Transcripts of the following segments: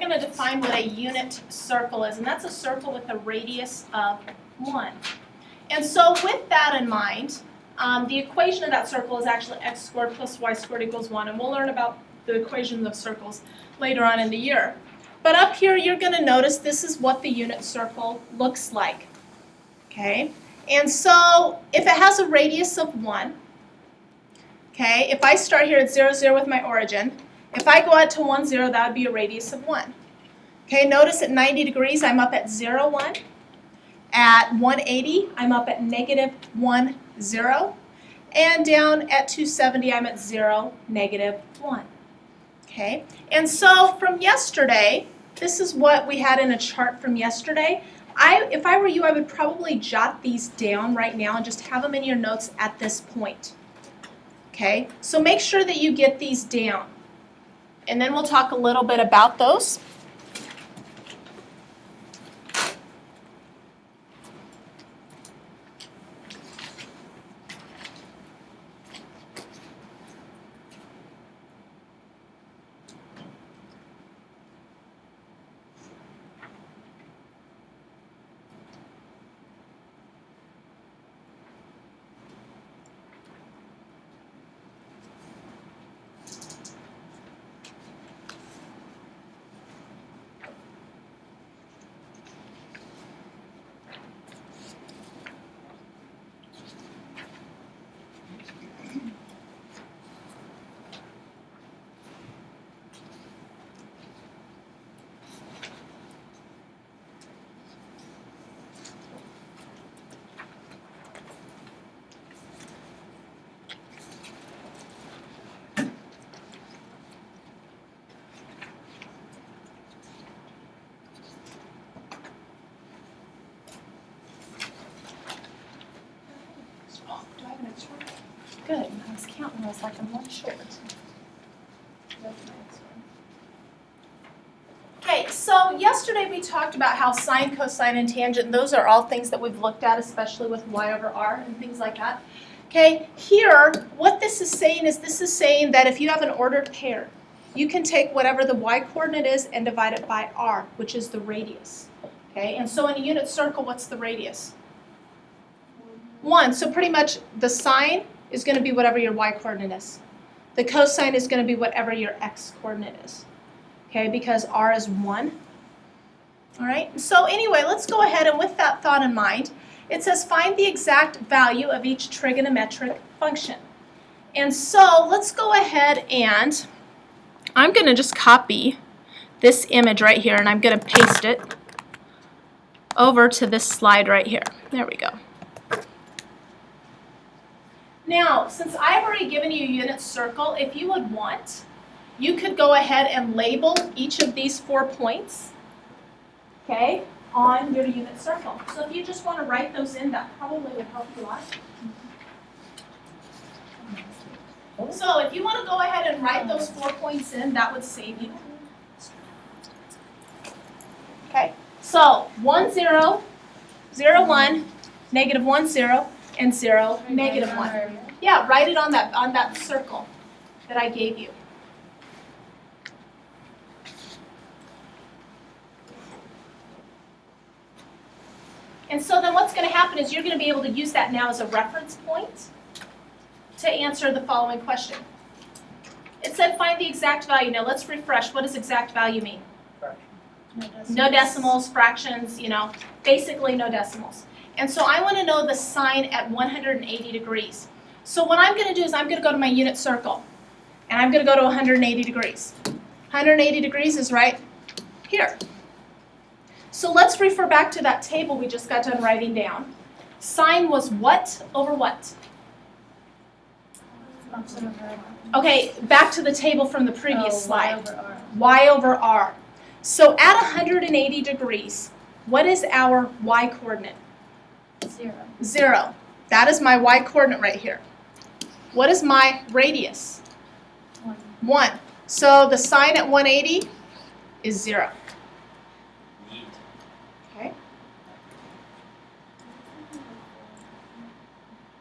going to define what a unit circle is, and that's a circle with a radius of 1. And so with that in mind, the equation of that circle is actually x squared plus y squared equals 1, and we'll learn about the equations of circles later on in the year. But up here, you're going to notice this is what the unit circle looks like. Okay? And so if it has a radius of 1, okay, if I start here at 0, 0 with my origin, if I go out to 1, 0, that would be a radius of 1. Okay, notice at 90 degrees, I'm up at 0, 1. At 180, I'm up at negative 1, 0. And down at 270, I'm at 0, negative 1. Okay, and so from yesterday, this is what we had in a chart from yesterday. If I were you, I would probably jot these down right now and just have them in your notes at this point. Okay, so make sure that you get these down. And then we'll talk a little bit about those. Good. I was counting. I was like, I'm one short. Okay, so yesterday we talked about how sine, cosine, and tangent, those are all things that we've looked at, especially with y over r and things like that. Okay, here, what this is saying that if you have an ordered pair, you can take whatever the y-coordinate is and divide it by r, which is the radius. Okay, and so in a unit circle, what's the radius? 1. So pretty much the sine is going to be whatever your y-coordinate is. The cosine is going to be whatever your x-coordinate is. Okay, because r is 1. All right, so anyway, let's go ahead and with that thought in mind, it says find the exact value of each trigonometric function. And so let's go ahead and I'm going to just copy this image right here and I'm going to paste it over to this slide right here. There we go. Now, since I've already given you a unit circle, if you would want, you could go ahead and label each of these 4 points, okay, on your unit circle. So if you just want to write those in, that probably would help you a lot. So if you want to go ahead and write those 4 points in, that would save you. Okay, so 1, 0, 0, 1, negative 1, 0, and 0, negative 1. Yeah, write it on that circle that I gave you. And so then what's going to happen is you're going to be able to use that now as a reference point to answer the following question. It said find the exact value. Now let's refresh. What does exact value mean? No decimals, fractions, basically no decimals. And so I want to know the sine at 180 degrees. So what I'm going to do is I'm going to go to my unit circle, and I'm going to go to 180 degrees. 180 degrees is right here. So let's refer back to that table we just got done writing down. Sine was what over what? Okay, back to the table from the previous slide. Y over r. So at 180 degrees, what is our y-coordinate? 0. 0. That is my y-coordinate right here. What is my radius? 1. 1. So the sine at 180 is 0. Okay.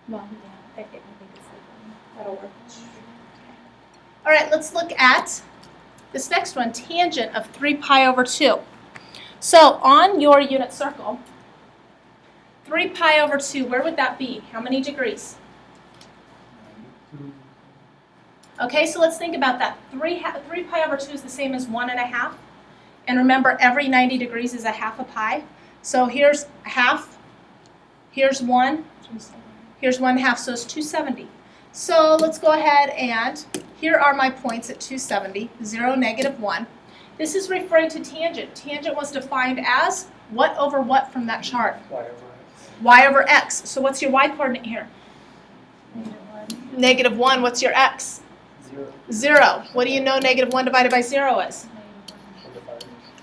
Well, yeah, I think it's that'll work. All right, let's look at This next one, tangent of 3 pi over 2. So on your unit circle, 3 pi over 2, where would that be? How many degrees? Okay, so let's think about that. 3 pi over 2 is the same as 1.5. And remember, every 90 degrees is a half a pi. So here's half, here's 1, here's 1/2, so it's 270. So let's go ahead and here are my points at 270, 0, -1. This is referring to tangent. Tangent was defined as what over what from that chart? Y over X. Y over x. So what's your y coordinate here? -1. What's your x? 0. 0. What do you know -1 divided by 0 is?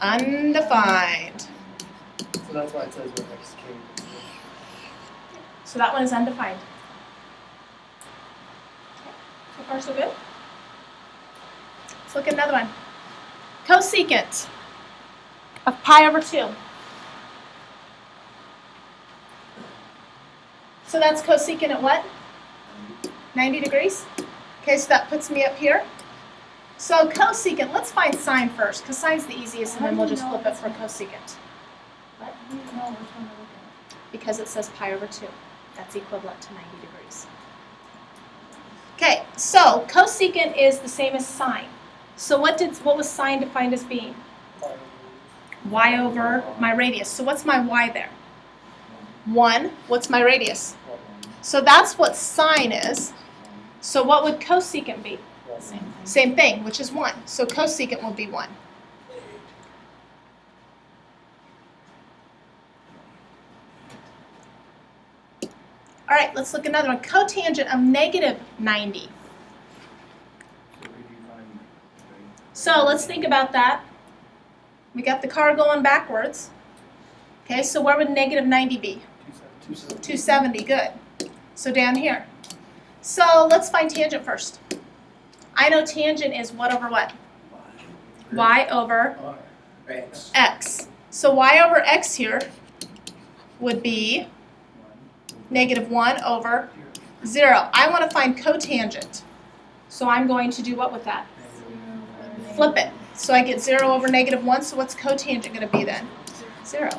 Undefined. Undefined. So that's why it says where X came. So that one is undefined. So far, so good? Let's look at another one. Cosecant of pi over 2. So that's cosecant at what? 90 degrees? Okay, so that puts me up here. So cosecant, let's find sine first, because sine's the easiest, and then we'll just flip it for cosecant. But we know which one to look at. Because it says pi over 2. That's equivalent to 90 degrees. Okay, so cosecant is the same as sine. So what was sine defined as being? Y over my radius. So what's my y there? 1. What's my radius? So that's what sine is. So what would cosecant be? Same thing, which is 1. So cosecant will be 1. All right, let's look at another one. Cotangent of -90. So let's think about that. We got the car going backwards. Okay, so where would -90 be? 270, good. So down here. So let's find tangent first. I know tangent is what over what? Y over X. x. So y over x here would be -1 over 0. I want to find cotangent. So I'm going to do what with that? Flip it. So I get 0 over -1. So what's cotangent going to be then? 0.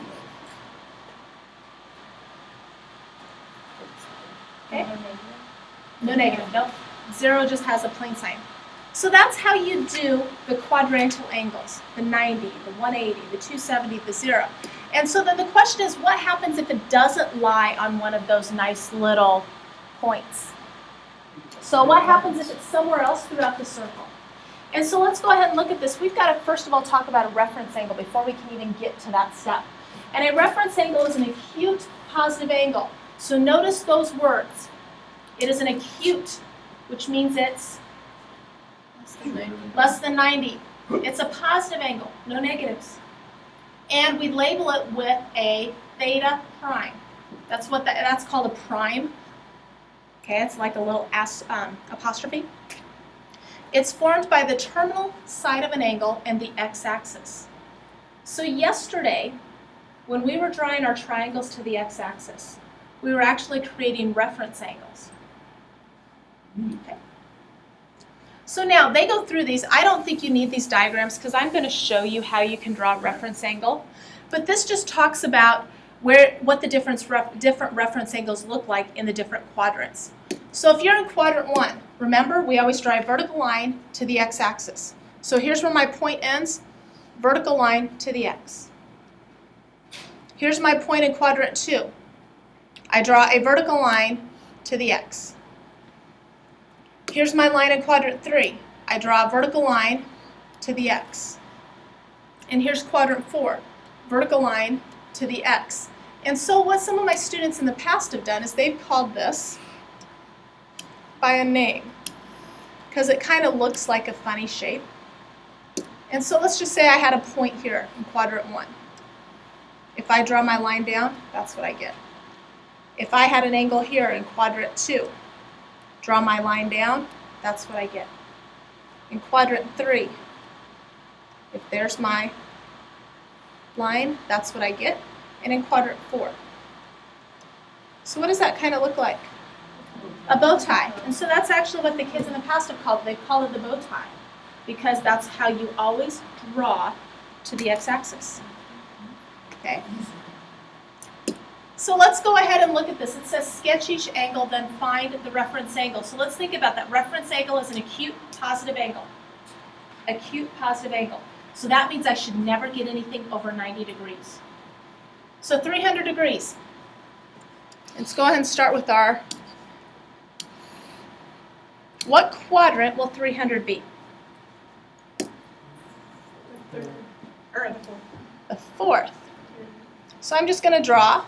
Okay. No negative. Nope. 0 just has a plain sign. So that's how you do the quadrantal angles, the 90, the 180, the 270, the 0. And so then the question is, what happens if it doesn't lie on one of those nice little points? So what happens if it's somewhere else throughout the circle? And so let's go ahead and look at this. We've got to first of all talk about a reference angle before we can even get to that step. And a reference angle is an acute positive angle. So notice those words. It is an acute, which means it's less than 90. It's a positive angle, no negatives. And we label it with a theta prime. That's called a prime. Okay, it's like a little apostrophe. It's formed by the terminal side of an angle and the x-axis. So yesterday, when we were drawing our triangles to the x-axis, we were actually creating reference angles. Okay. So now they go through these. I don't think you need these diagrams because I'm going to show you how you can draw a reference angle. But this just talks about what the different reference angles look like in the different quadrants. So if you're in quadrant 1, remember we always draw a vertical line to the x-axis. So here's where my point ends, vertical line to the x. Here's my point in quadrant 2. I draw a vertical line to the x. Here's my line in quadrant 3. I draw a vertical line to the x. And here's quadrant 4, vertical line to the x. And so what some of my students in the past have done is they've called this by a name because it kind of looks like a funny shape. And so let's just say I had a point here in quadrant 1. If I draw my line down, that's what I get. If I had an angle here in quadrant 2, draw my line down, that's what I get. In quadrant 3, if there's my line, that's what I get. And in quadrant 4. So what does that kind of look like? A bow tie. And so that's actually what the kids in the past have called it. They've called it the bow tie. because that's how you always draw to the x-axis. Okay? So let's go ahead and look at this. It says sketch each angle, then find the reference angle. So let's think about that. Reference angle is an acute positive angle. Acute positive angle. So that means I should never get anything over 90 degrees. So 300 degrees. Let's go ahead and start with our, what quadrant will 300 be? Or The fourth. So I'm just going to draw.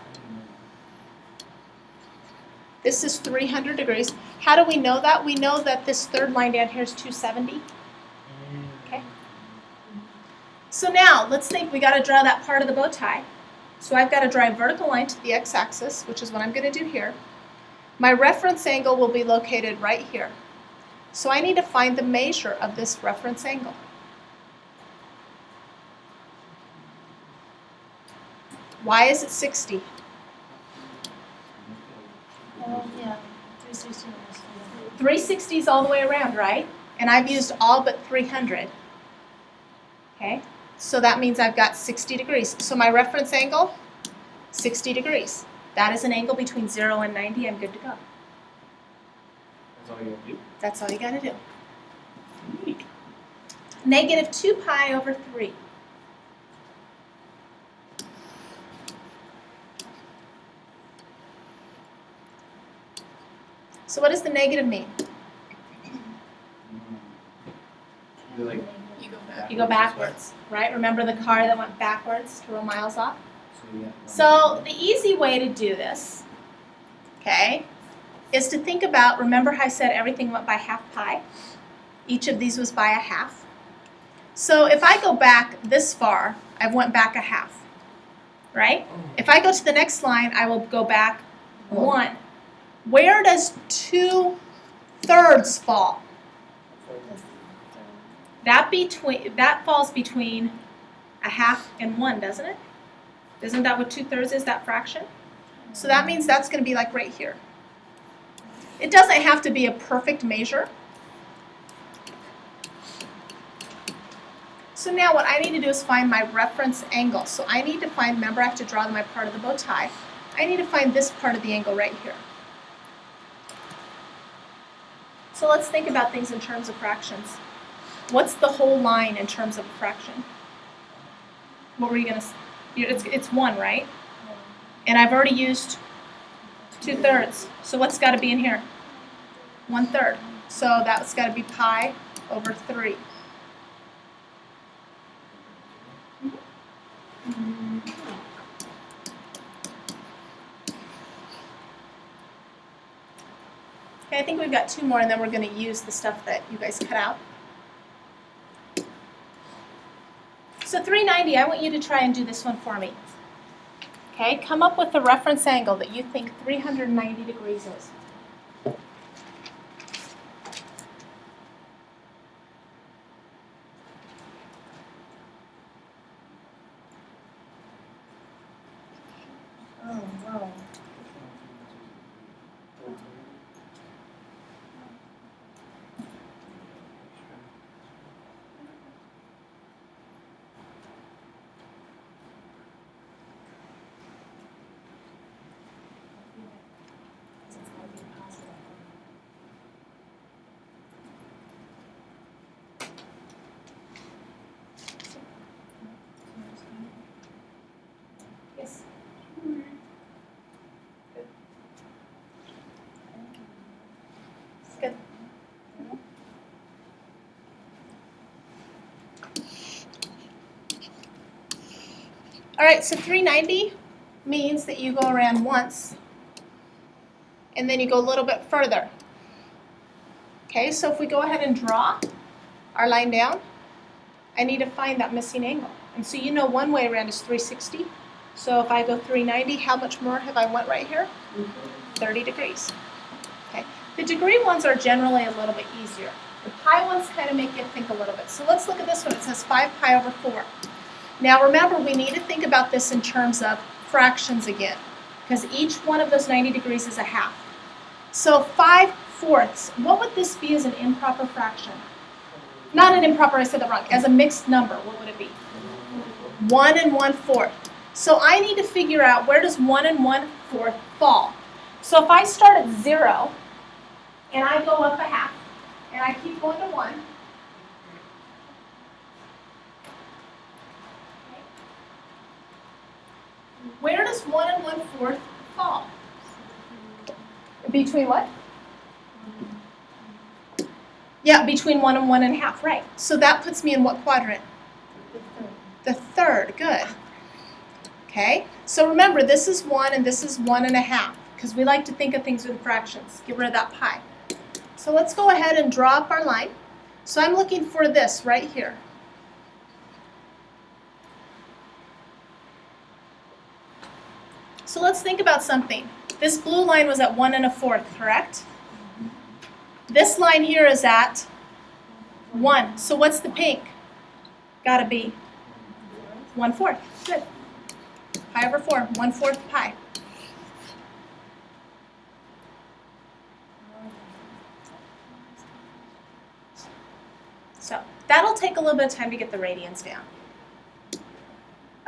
This is 300 degrees. How do we know that? We know that this third line down here is 270. Okay. So now, let's think we got to draw that part of the bow tie. So I've got to draw a vertical line to the x-axis, which is what I'm going to do here. My reference angle will be located right here. So I need to find the measure of this reference angle. Why is it 60? yeah, 360. 360 is all the way around, right? And I've used all but 300. Okay, so that means I've got 60 degrees. So my reference angle, 60 degrees. That is an angle between 0 and 90. I'm good to go. That's all you gotta do. That's all you got to do. Negative 2 pi over 3. So what does the negative mean? You like You go back. You go backwards, right? Remember the car that went backwards to roll miles off? So yeah. So the easy way to do this, okay, is to think about, remember how I said everything went by half pi? Each of these was by a half. So if I go back this far, I've went back a half, right? If I go to the next line, I will go back 1. Where does 2/3 fall? That falls between a half and 1, doesn't it? Isn't that what 2/3 is, that fraction? So that means that's going to be like right here. It doesn't have to be a perfect measure. So now what I need to do is find my reference angle. So I need to find, remember I have to draw my part of the bow tie. I need to find this part of the angle right here. So let's think about things in terms of fractions. What's the whole line in terms of a fraction? What were you going to say? It's 1, right? And I've already used 2/3. So what's got to be in here? 1/3. So that's got to be pi over 3. Okay, I think we've got 2 more, and then we're going to use the stuff that you guys cut out. So 390, I want you to try and do this one for me. Okay, come up with the reference angle that you think 390 degrees is. Oh, wow. Yes. It's good. All right, so 390 means that you go around once, and then you go a little bit further. Okay, so if we go ahead and draw our line down, I need to find that missing angle. And so you know one way around is 360. So if I go 390, how much more have I went right here? 30 degrees. Okay. The degree ones are generally a little bit easier. The pi ones kind of make you think a little bit. So let's look at this one. It says 5 pi over 4. Now remember, we need to think about this in terms of fractions again, because each one of those 90 degrees is a half. So 5/4, what would this be as an improper fraction? Not an improper, I said that wrong. As a mixed number, what would it be? 1 and 1/4. So I need to figure out where does 1 and 1/4 fall. So if I start at 0 and I go up a half and I keep going to 1, where does 1 and 1/4 fall? Between what? Yeah, between 1 and 1.5, right. So that puts me in what quadrant? The third, good. Okay, so remember this is 1 and this is 1.5 because we like to think of things in fractions. Get rid of that pi. So let's go ahead and draw up our line. So I'm looking for this right here. So let's think about something. This blue line was at 1 1/4, correct? This line here is at 1. So what's the pink? Gotta be 1/4. Good. Pi over 4, 1/4 pi. So that'll take a little bit of time to get the radians down.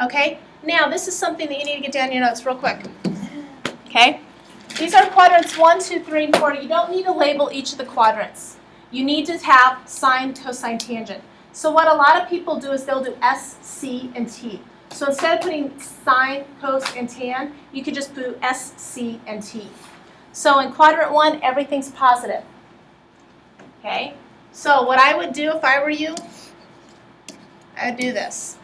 Okay, now this is something that you need to get down in your notes real quick. Okay, these are quadrants 1, 2, 3, and 4. You don't need to label each of the quadrants. You need to have sine, cosine, tangent. So what a lot of people do is they'll do S, C, and T. So instead of putting sine, cos, and tan, you could just put S, C, and T. So in quadrant 1, everything's positive. Okay, so what I would do if I were you, I'd do this.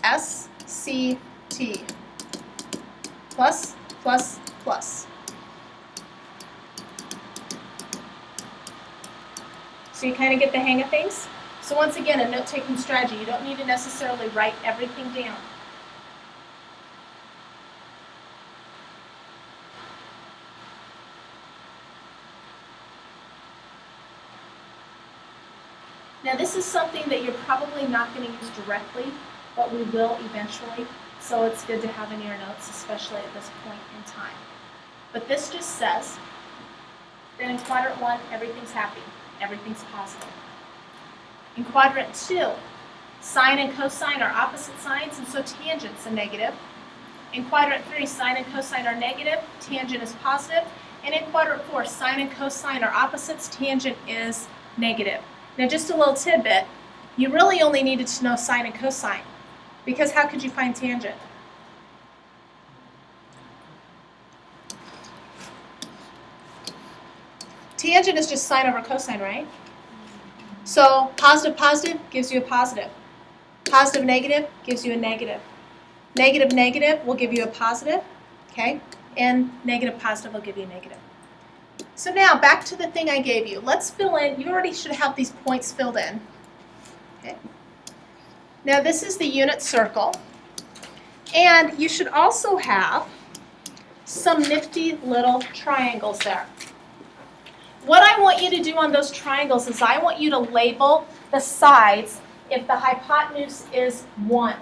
S, C, T. Plus, plus, plus. So you kind of get the hang of things? So once again, a note-taking strategy. You don't need to necessarily write everything down. Now this is something that you're probably not going to use directly, but we will eventually. So it's good to have in your notes, especially at this point in time. But this just says that in quadrant 1, everything's happy, everything's positive. In quadrant 2, sine and cosine are opposite signs, and so tangent's a negative. In quadrant 3, sine and cosine are negative, tangent is positive. And in quadrant 4, sine and cosine are opposites, tangent is negative. Now just a little tidbit, you really only needed to know sine and cosine, because how could you find tangent? Tangent is just sine over cosine, right? So positive, positive gives you a positive. Positive, negative gives you a negative. Negative, negative will give you a positive, okay? And negative, positive will give you a negative. So now back to the thing I gave you. Let's fill in. You already should have these points filled in. Okay. Now this is the unit circle. And you should also have some nifty little triangles there. What I want you to do on those triangles is I want you to label the sides if the hypotenuse is 1.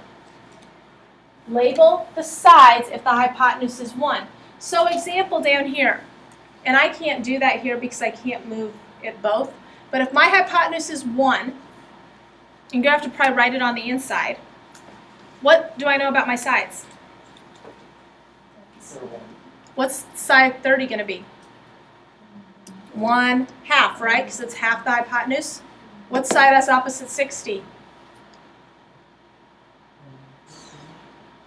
Label the sides if the hypotenuse is 1. So example down here, and I can't do that here because I can't move it both, but if my hypotenuse is 1, you're going to have to probably write it on the inside. What do I know about my sides? What's side 30 going to be? 1/2, right? Because it's half the hypotenuse. What side has opposite 60?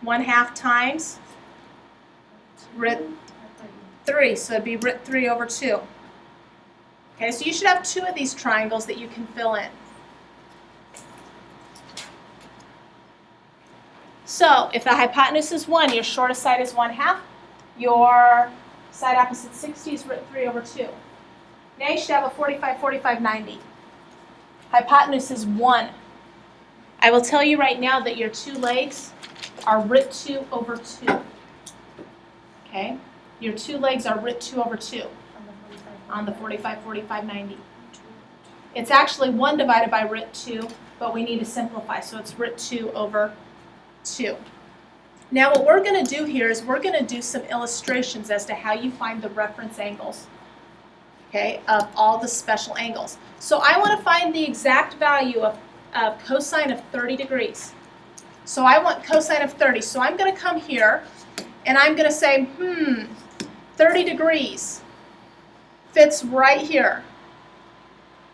1/2 times root 3. So it'd be root 3 over 2. Okay, so you should have 2 of these triangles that you can fill in. So if the hypotenuse is 1, your shortest side is 1/2. Your side opposite 60 is root 3 over 2. Now you should have a 45, 45, 90. Hypotenuse is 1. I will tell you right now that your 2 legs are root 2 over 2. Okay? Your 2 legs are root 2 over 2 on the 45, 45, 90. It's actually 1 divided by root 2, but we need to simplify, so it's root 2 over 2. Now what we're going to do here is we're going to do some illustrations as to how you find the reference angles. okay, of all the special angles. So I want to find the exact value of cosine of 30 degrees. So I want cosine of 30. So I'm going to come here and I'm going to say, 30 degrees fits right here.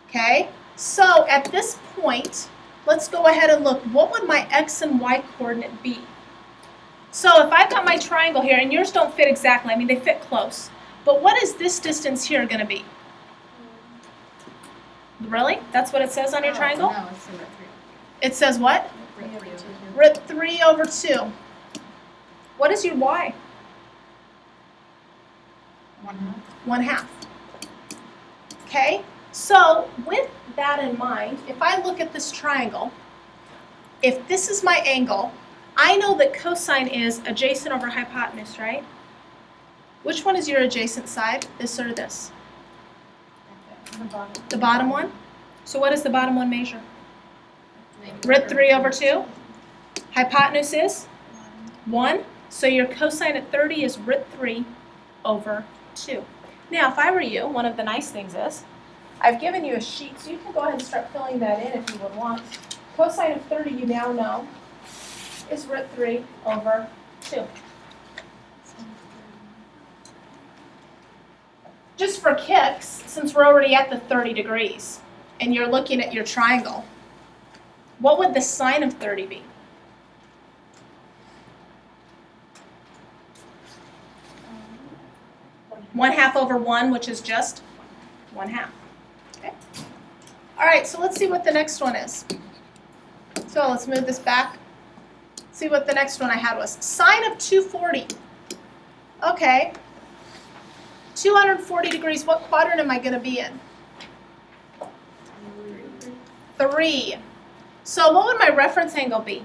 Okay? So at this point, let's go ahead and look. What would my x and y coordinate be? So if I've got my triangle here, and yours don't fit exactly, I mean, they fit close. But what is this distance here going to be? Really? That's what it says on your triangle? No, it's root It says what? 3. Root 3 over 2. What is your y? 1/2. Okay? So with that in mind, if I look at this triangle, if this is my angle, I know that cosine is adjacent over hypotenuse, right? Which one is your adjacent side, this or this? The bottom. The bottom one? So what does the bottom one measure? Root 3 over 2. Hypotenuse is 1. So your cosine at 30 is root 3 over 2. Now, if I were you, one of the nice things is, I've given you a sheet, so you can go ahead and start filling that in if you would want. Cosine of 30, you now know, is root 3 over 2. Just for kicks, since we're already at the 30 degrees, and you're looking at your triangle, what would the sine of 30 be? One half over 1, which is just 1/2. Okay. All right, so let's see what the next one is. So let's move this back. See what the next one I had was. Sine of 240. Okay. 240 degrees, what quadrant am I going to be in? 3. So what would my reference angle be?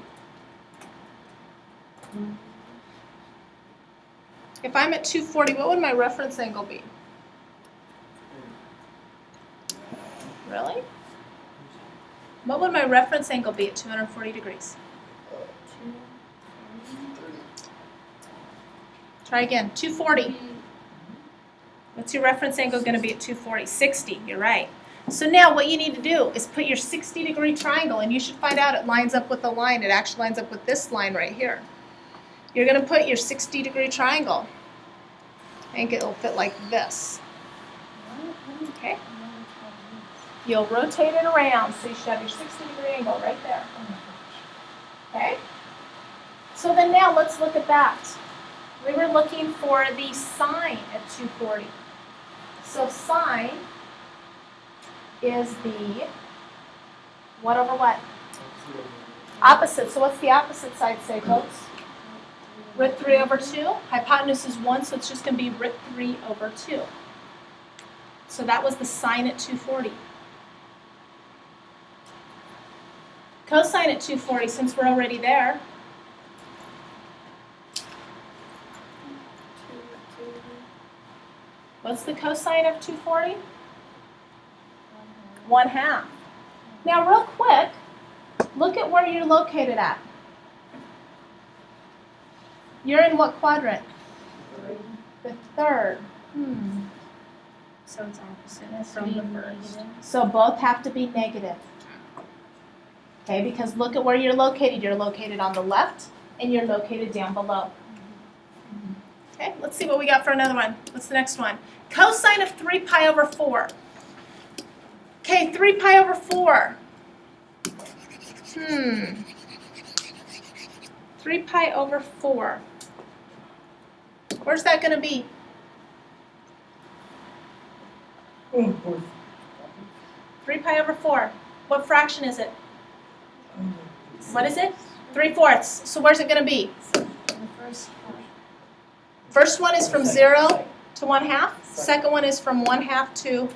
If I'm at 240, what would my reference angle be? Really? What would my reference angle be at 240 degrees? Try again. 240. What's your reference angle going to be at 240? 60. You're right. So now what you need to do is put your 60-degree triangle, and you should find out it lines up with the line. It actually lines up with this line right here. You're going to put your 60-degree triangle. I think it'll fit like this. Okay. You'll rotate it around, so you should have your 60-degree angle right there. Okay? So then now let's look at that. We were looking for the sine at 240. So sine is the what over what? Opposite. So what's the opposite side say, folks? Root 3 over 2. Hypotenuse is 1, so it's just going to be root 3 over 2. So that was the sine at 240. Cosine at 240, since we're already there, what's the cosine of 240? 1/2. Now real quick, look at where you're located at. You're in what quadrant? The third. So it's opposite That's from the being first. So both have to be negative. Okay, because look at where you're located. You're located on the left, and you're located down below. Okay, let's see what we got for another one. What's the next one? Cosine of 3 pi over 4. Okay, 3 pi over 4. 3 pi over 4. Where's that going to be? 3 pi over 4. What fraction is it? What is it? 3/4. So where's it going to be? The first part. First one is from 0 to 1/2. Second one is from 1/2 to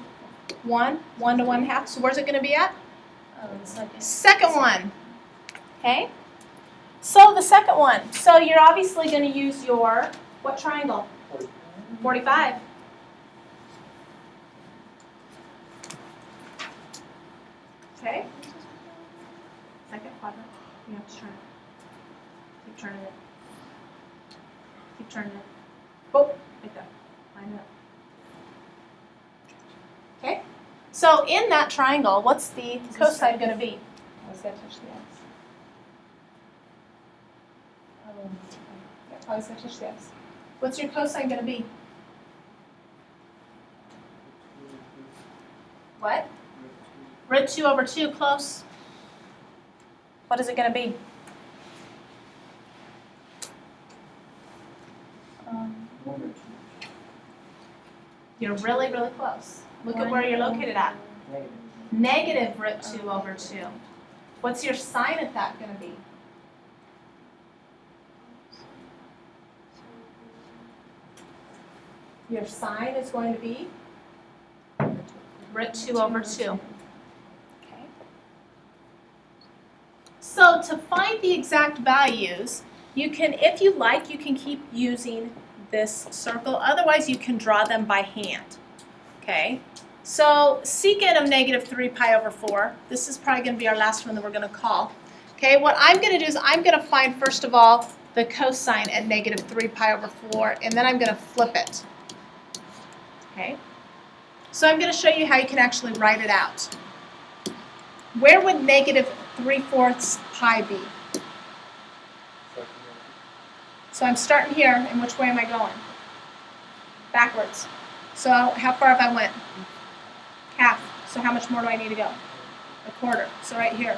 1. 1 to 1/2. So where's it going to be at? Oh, the second. Second one. Okay? So the second one. So you're obviously going to use your, what triangle? 45. Okay? Second quadrant. You have to turn it. Keep turning it. Keep turning it. Oh, like that. Line it up. So in that triangle, what's the cosine going to be? I was going to touch the x. Yeah, I was going to touch the x. What's your cosine going to be? What? Root 2 over 2, close. What is it going to be? You're really, really close. Look at where you're located at. Negative. Negative root 2 over 2. What's your sign at that going to be? Your sign is going to be root 2 over 2. Okay. So to find the exact values, you can, if you like, you can keep using this circle. Otherwise, you can draw them by hand. Okay. So secant of negative 3 pi over 4. This is probably going to be our last one that we're going to call. Okay. What I'm going to do is I'm going to find, first of all, the cosine at negative 3 pi over 4, and then I'm going to flip it. Okay. So I'm going to show you how you can actually write it out. Where would negative 3/4 pi be? So I'm starting here, and which way am I going? Backwards. So how far have I went? Half. So how much more do I need to go? A quarter. So right here.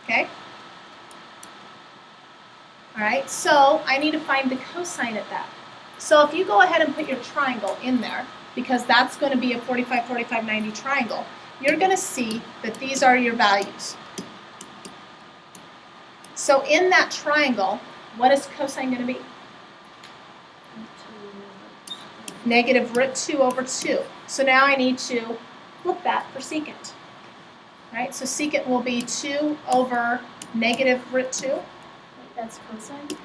Okay? All right, so I need to find the cosine at that. So if you go ahead and put your triangle in there, because that's going to be a 45, 45, 90 triangle, you're going to see that these are your values. So in that triangle, what is cosine going to be? Negative root 2 over 2. So now I need to flip that for secant. Right? So secant will be 2 over negative root 2. Wait, that's cosine?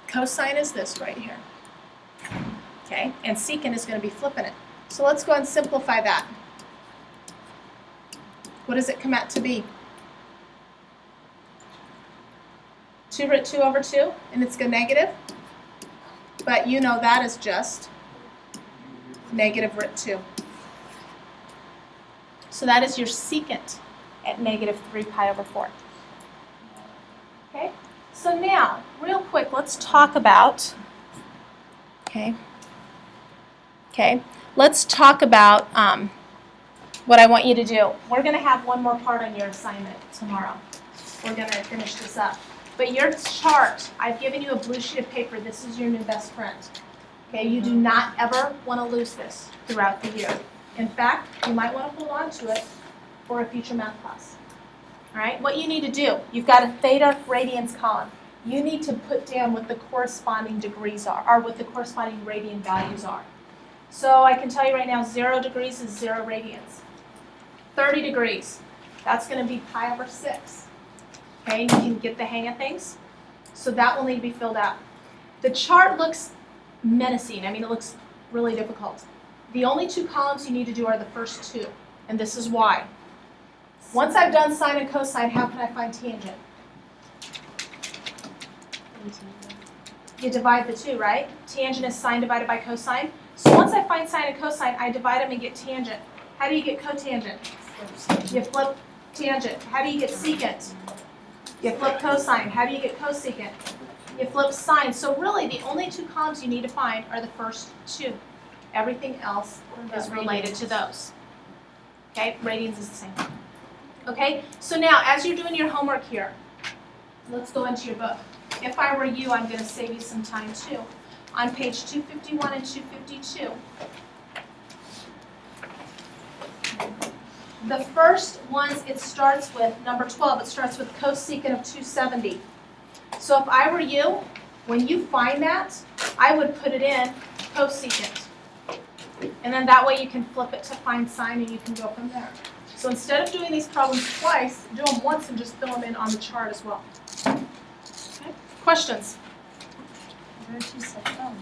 Cosine is this right here. Okay, and secant is going to be flipping it. So let's go ahead and simplify that. What does it come out to be? 2 root 2 over 2, and it's a negative. But you know that is just negative root 2. So that is your secant at negative 3 pi over 4. Okay, so now, real quick, let's talk about, let's talk about what I want you to do. We're going to have one more part on your assignment tomorrow. We're going to finish this up. But your chart, I've given you a blue sheet of paper. This is your new best friend. Okay, you do not ever want to lose this throughout the year. In fact, you might want to hold on to it for a future math class. All right, what you need to do, you've got a theta radians column. You need to put down what the corresponding degrees are, or what the corresponding radian values are. So I can tell you right now, 0 degrees is 0 radians. 30 degrees, that's going to be pi over 6. Okay, you can get the hang of things. So that will need to be filled out. The chart looks menacing. I mean, it looks really difficult. The only 2 columns you need to do are the first 2, and this is why. Once I've done sine and cosine, how can I find tangent? You divide the 2, right? Tangent is sine divided by cosine. So once I find sine and cosine, I divide them and get tangent. How do you get cotangent? You flip tangent. How do you get secant? You flip cosine. How do you get cosecant? You flip sine. So really, the only 2 columns you need to find are the first 2. Everything else is related to those. Okay, radians is the same. Okay, so now as you're doing your homework here, let's go into your book. If I were you, I'm going to save you some time too. On page 251 and 252, the first ones, it starts with, number 12, it starts with cosecant of 270. So if I were you, when you find that, I would put it in cosecant. And then that way you can flip it to find sine and you can go from there. So instead of doing these problems twice, do them once and just fill them in on the chart as well. Okay. Questions? Where did you set them?